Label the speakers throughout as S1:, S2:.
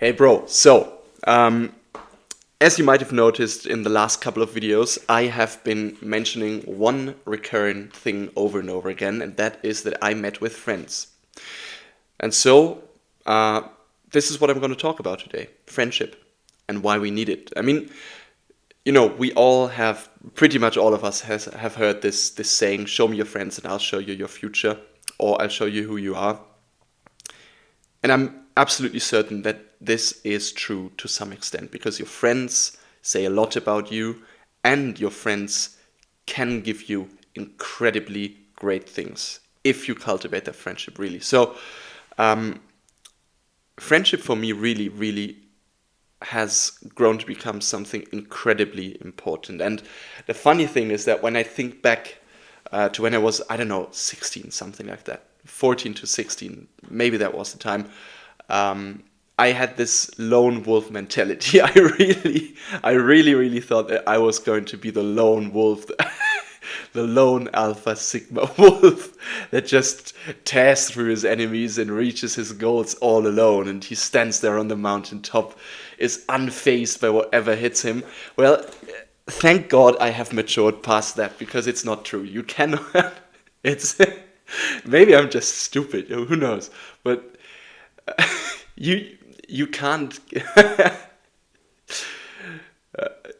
S1: Hey bro, as you might have noticed in the last couple of videos, I have been mentioning one recurring thing over and over again, and that is that I met with friends. And this is what I'm going to talk about today, friendship, and why we need it. I mean, we all have, pretty much all of us have heard this saying, show me your friends and I'll show you your future, or I'll show you who you are. And I'm absolutely certain that this is true to some extent, because your friends say a lot about you, and your friends can give you incredibly great things if you cultivate that friendship really. Friendship for me really, really has grown to become something incredibly important. And the funny thing is that when I think back to when I was, I don't know, 16, something like that, 14 to 16, maybe that was the time, I had this lone wolf mentality. I really thought that I was going to be the lone wolf, the lone alpha sigma wolf that just tears through his enemies and reaches his goals all alone, and he stands there on the mountaintop, is unfazed by whatever hits him. Well, thank God I have matured past that, because it's not true. You cannot. It's maybe I'm just stupid. Who knows? But you can't.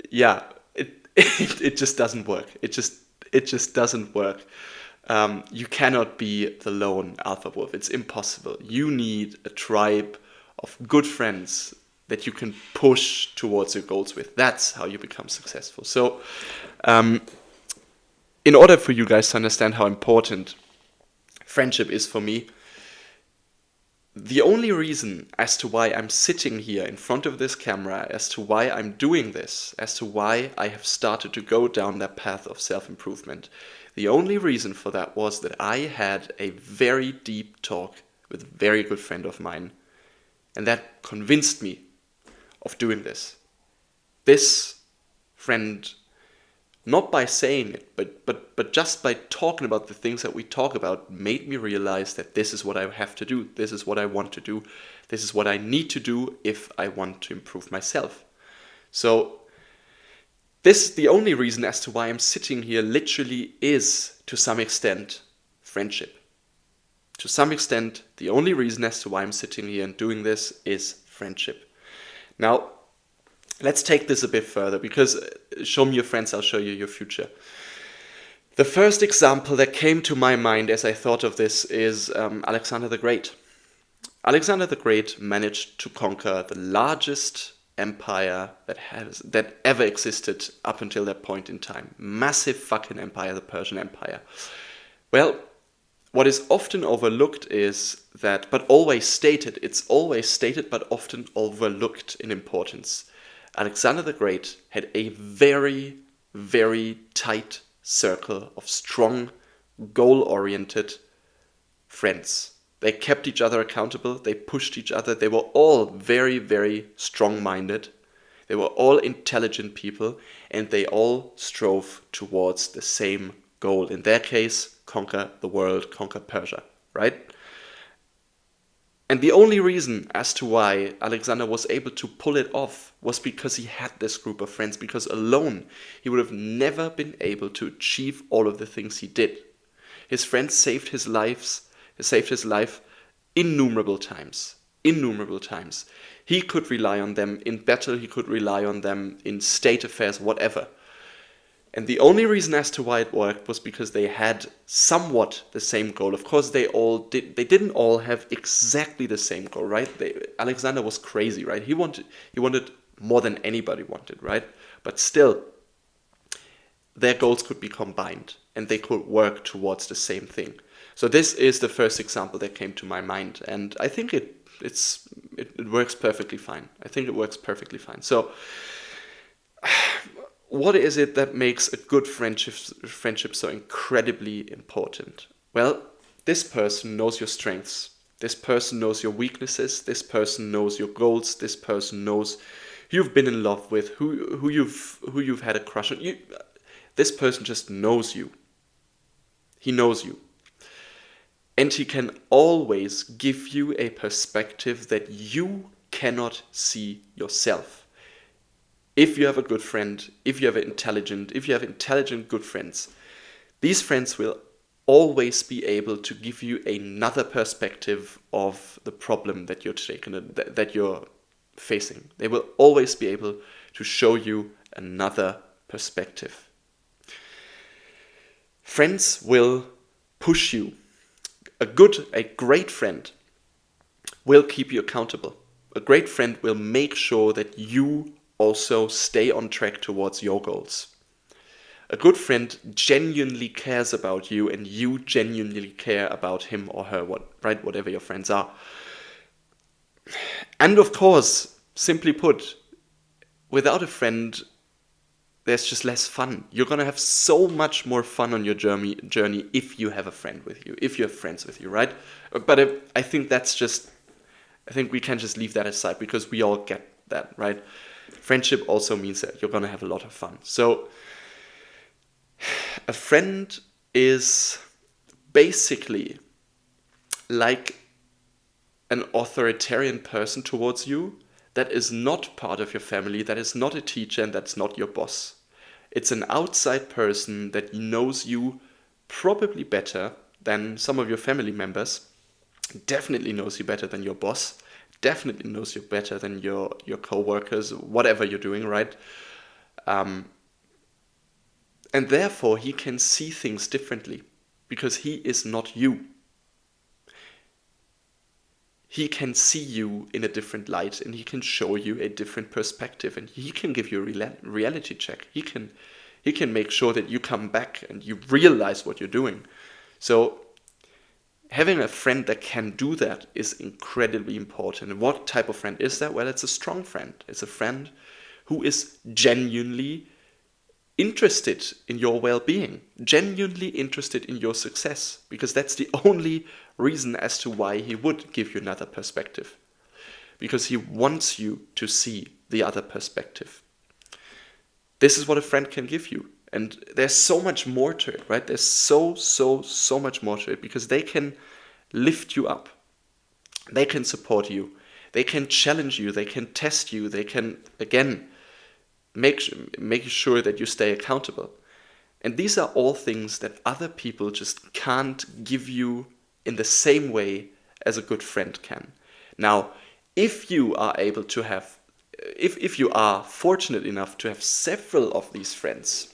S1: Yeah, it just doesn't work. It just doesn't work. You cannot be the lone alpha wolf. It's impossible. You need a tribe of good friends that you can push towards your goals with. That's how you become successful. So, in order for you guys to understand how important friendship is for me, the only reason as to why I'm sitting here in front of this camera, as to why I'm doing this, as to why I have started to go down that path of self-improvement, the only reason for that was that I had a very deep talk with a very good friend of mine, and that convinced me of doing this. This friend, not by saying it, but just by talking about the things that we talk about, made me realize that this is what I have to do. This is what I want to do. This is what I need to do if I want to improve myself. So this is the only reason as to why I'm sitting here literally is, to some extent, friendship. To some extent, the only reason as to why I'm sitting here and doing this is friendship. Now, let's take this a bit further, because show me your friends, I'll show you your future. The first example that came to my mind as I thought of this is Alexander the Great. Alexander the Great managed to conquer the largest empire that ever existed up until that point in time. Massive fucking empire, the Persian Empire. Well, what is often overlooked is that, but always stated, it's always stated but often overlooked in importance. Alexander the Great had a very, very tight circle of strong, goal-oriented friends. They kept each other accountable, they pushed each other, they were all very, very strong-minded, they were all intelligent people, and they all strove towards the same goal. In their case, conquer the world, conquer Persia, right? And the only reason as to why Alexander was able to pull it off was because he had this group of friends, because alone he would have never been able to achieve all of the things he did. His friends saved his life innumerable times. Innumerable times. He could rely on them in battle, he could rely on them in state affairs, whatever. And the only reason as to why it worked was because they had somewhat the same goal. Of course, they didn't all have exactly the same goal, right? Alexander was crazy, right? He wanted more than anybody wanted, right? But still, their goals could be combined and they could work towards the same thing. So this is the first example that came to my mind, and I think it works perfectly fine. I think it works perfectly fine. So, what is it that makes a good friendship so incredibly important? Well, this person knows your strengths. This person knows your weaknesses. This person knows your goals. This person knows who you've been in love with, who you've had a crush on. This person just knows you. He knows you. And he can always give you a perspective that you cannot see yourself. If you have a good friend, if you have intelligent good friends, these friends will always be able to give you another perspective of the problem that you're facing. They will always be able to show you another perspective. Friends will push you. A great friend will keep you accountable. A great friend will make sure that you also stay on track towards your goals. A good friend genuinely cares about you, and you genuinely care about him or her, whatever your friends are. And of course, simply put, without a friend, there's just less fun. You're gonna have so much more fun on your journey if you have a friend with you, if you have friends with you, right? But I think we can just leave that aside, because we all get that, right? Friendship also means that you're gonna have a lot of fun. So a friend is basically like an authoritarian person towards you that is not part of your family, that is not a teacher, and that's not your boss. It's an outside person that knows you probably better than some of your family members, definitely knows you better than your boss, definitely knows you better than your co-workers, whatever you're doing, right? And therefore, he can see things differently, because he is not you. He can see you in a different light, and he can show you a different perspective, and he can give you a reality check. He can make sure that you come back and you realize what you're doing. So having a friend that can do that is incredibly important. And what type of friend is that? Well, it's a strong friend. It's a friend who is genuinely interested in your well-being, genuinely interested in your success, because that's the only reason as to why he would give you another perspective, because he wants you to see the other perspective. This is what a friend can give you, and there's so much more to it, right? There's so much more to it, because they can lift you up, they can support you, they can challenge you, they can test you, they can, again, make sure that you stay accountable. And these are all things that other people just can't give you in the same way as a good friend can. Now, if you are able to have, if you are fortunate enough to have several of these friends,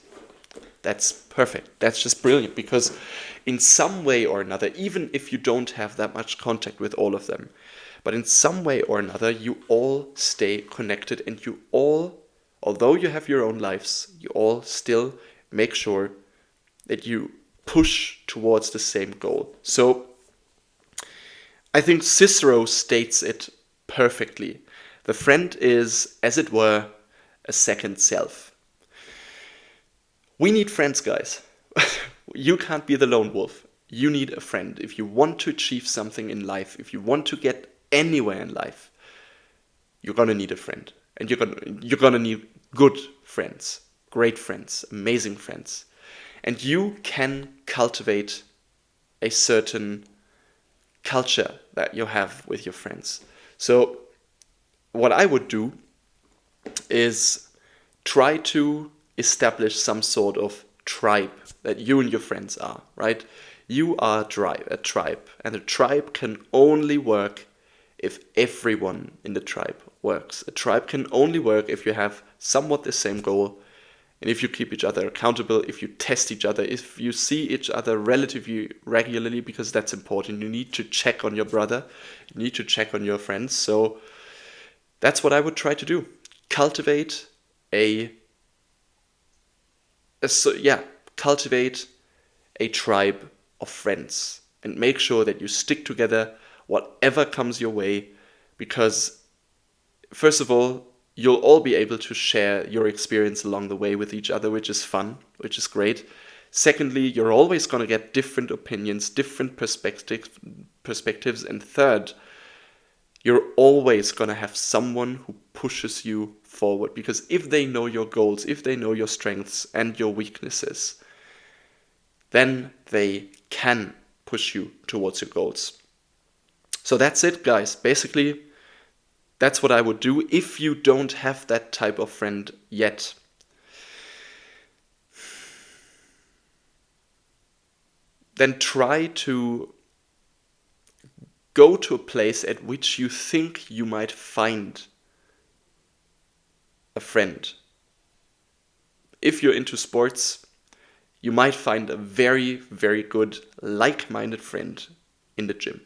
S1: that's perfect. That's just brilliant, because in some way or another, even if you don't have that much contact with all of them, but in some way or another, you all stay connected, and you all, although you have your own lives, you all still make sure that you push towards the same goal. So I think Cicero states it perfectly. The friend is, as it were, a second self. We need friends, guys. You can't be the lone wolf. You need a friend. If you want to achieve something in life, if you want to get anywhere in life, you're gonna need a friend. And you're gonna need good friends, great friends, amazing friends. And you can cultivate a certain culture that you have with your friends. So what I would do is try to establish some sort of tribe that you and your friends are, right? You are a tribe, and a tribe can only work if everyone in the tribe works. A tribe can only work if you have somewhat the same goal, and if you keep each other accountable, if you test each other, if you see each other relatively regularly, because that's important. You need to check on your brother, you need to check on your friends. So that's what I would try to do. Cultivate cultivate a tribe of friends, and make sure that you stick together whatever comes your way, because first of all, you'll all be able to share your experience along the way with each other, which is fun, which is great. Secondly, you're always going to get different opinions, different perspectives. And third, you're always going to have someone who pushes you forward, because if they know your goals, if they know your strengths and your weaknesses, then they can push you towards your goals. So that's it, guys. Basically, That's what I would do if you don't have that type of friend yet. Then try to go to a place at which you think you might find a friend. If you're into sports, you might find a very, very good like-minded friend in the gym,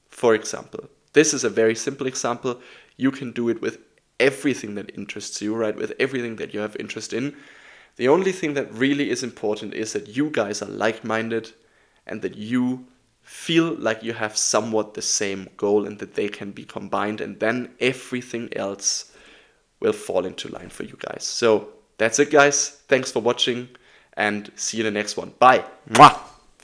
S1: for example. This is a very simple example. You can do it with everything that interests you, right? With everything that you have interest in. The only thing that really is important is that you guys are like-minded and that you feel like you have somewhat the same goal and that they can be combined, and then everything else will fall into line for you guys. So that's it, guys. Thanks for watching and see you in the next one. Bye. Mwah!